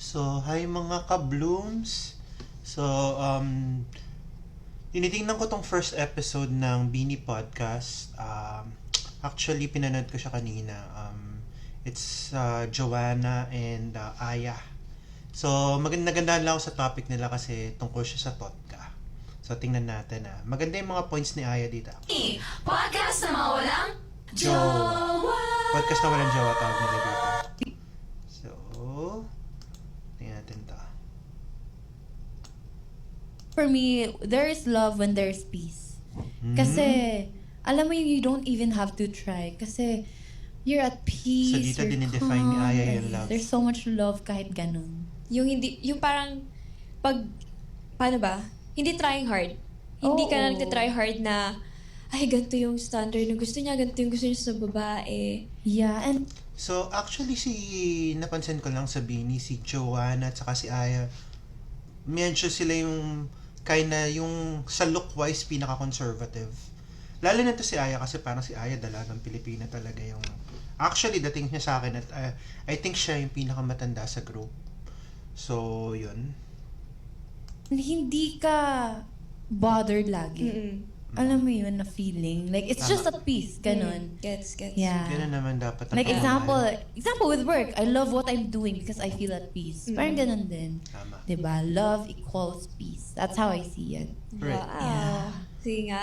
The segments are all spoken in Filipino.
Hi mga ka-blooms. So, tinitingnan ko tong first episode ng Beanie Podcast. Actually, pinanood ko siya kanina. It's Joanna and Aya. So, maganda lang ako sa topic nila kasi tungkol siya sa Totka. So, tingnan natin. Maganda yung mga points ni Aya dito. Podcast na mga walang Jowa. Podcast na walang jowa tawag nila dito. So, tingnan natin to. For me, there is love when there's peace. Kasi, alam mo yung you don't even have to try. Kasi, you're at peace, So, dito you're dinidefine ni Aya yung calm, love. there's so much love kahit ganun. yung parang paano ba? Hindi trying hard. Hindi ka Oo. na nagtitry hard na ay, ganito yung standard na gusto niya, ganito yung gusto niya sa babae. Yeah, and So, actually, napansin ko lang sa Beanie, si Joanna at saka si Aya, medyo sila yung yung sa look-wise, pinaka-conservative. Lalo na to si Aya kasi parang si Aya dalagang Pilipina talaga yung... Actually, dating niya sa akin at I think siya yung pinakamatanda sa group. So, yun. hindi ka bothered lagi. Alam mo yun na feeling. Like, it's just at peace. Ganun. Gets. Yeah. Ganun naman dapat. ang Like, example pamamahay. with work. I love what I'm doing because I feel at peace. Parang ganun din. Tama. Diba? Love equals peace. That's how I see it. Right. Wow. Sige nga.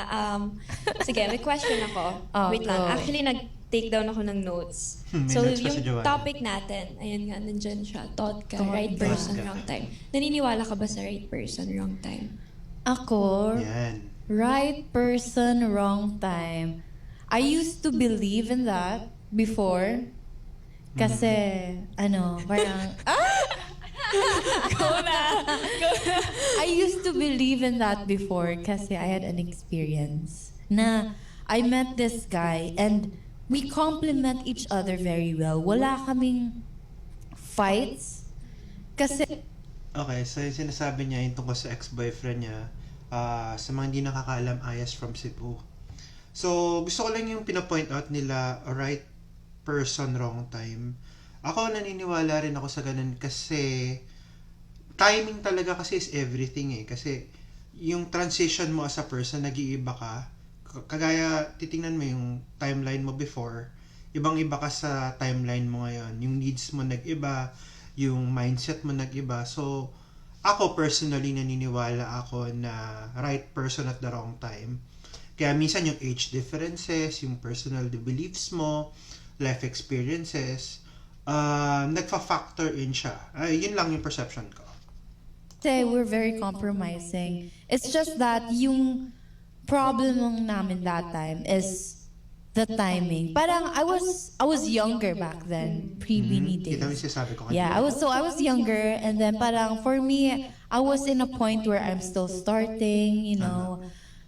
Sige, may question ako. Wait lang. go. Actually, nag-take down ako ng notes. May So, notes pa si yung Joanna. topic natin, ayun nga, nandyan siya. Thought ka, right Thought ka. person, wrong time. Naniniwala ka ba sa right person, wrong time? Ako, Yan. right person, wrong time. I used to believe in that before. Kasi, parang... I used to believe in that before kasi I had an experience na I met this guy and we complement each other very well. Wala kaming fights kasi Okay, so yung sinasabi niya yung tungkol sa ex-boyfriend niya, sa mga hindi nakakaalam, Ayas from Cebu. So, gusto ko lang yung pinapoint out nila, right person, wrong time. Ako, naniniwala rin ako sa ganun kasi timing talaga kasi is everything eh. Kasi yung transition mo as a person, nag-iiba ka. Kagaya, titingnan mo yung timeline mo before, ibang-iba ka sa timeline mo ngayon. Yung needs mo nag-iba, yung mindset mo nag-iba. So, ako personally naniniwala ako na right person at the wrong time. Kaya minsan yung age differences, yung personal beliefs mo, life experiences, nagfa-factor in siya. Yun lang yung perception ko. kasi we're very compromising. It's just that yung problem namin that time is the timing. Parang I was younger back then, pre-Beanie Kita mo yung days. sinasabi ko kanina. Yeah, I was younger and then parang for me, I was in a point where I'm still starting,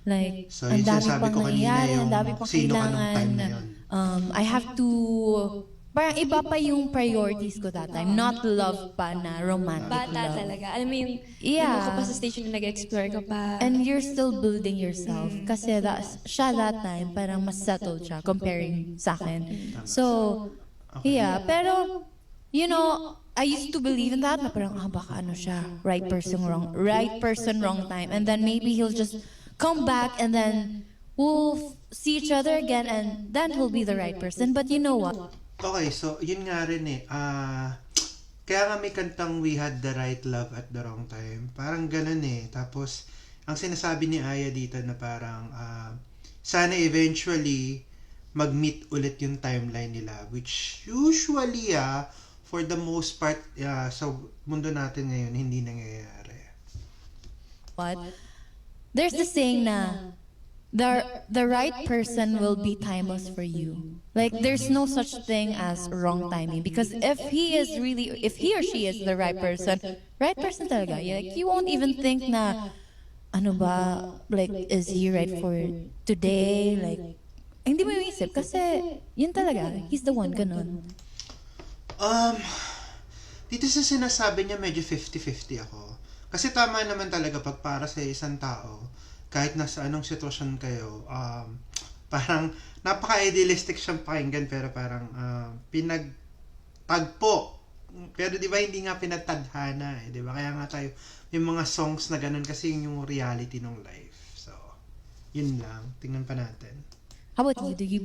like So, ang yung dami sinasabi pang ko kanina, nangyayari, ang yung dami pang sino ka nung kailangan. time na yun. I have to parang iba pa yung priorities ko that time. Not love pa na romantic Bata love. talaga. Alam mo yung, Yeah. yung ka pa sa station na nag-explore ka pa. And you're still building yourself. Kasi siya that time, parang mas settled siya comparing sa akin. So, yeah. Pero, I used to believe in that na parang, baka siya, right person, wrong time. And then maybe he'll just come back and then we'll see each other again and then he'll be the right person. But you know what? Okay, so yun nga rin eh. Kaya nga may kantang We Had the Right Love at the Wrong Time. Parang ganun eh. Tapos, ang sinasabi ni Aya dito na parang sana eventually mag-meet ulit yung timeline nila. Which usually for the most part sa mundo natin ngayon, hindi nangyayari. What? There's the saying na the right person will be timeless for you. Like there's no such thing as wrong timing because if he or she is the right person talaga. Like you won't even think na ano ba, like is he right for today? Like hindi mo iisip kasi yun talaga, he's the one ganun. Dito sa sinasabi niya, medyo 50-50 ako. Kasi tama naman talaga pag para sa isang tao, kahit nasa anong sitwasyon kayo, parang napaka-idealistic siyang pakinggan pero parang pinagtagpo Pero di ba hindi nga pinatadhana di ba? Kaya nga tayo, may mga songs na ganun kasi yun yung reality ng life. So, yun lang. Tingnan pa natin. How about you? Do you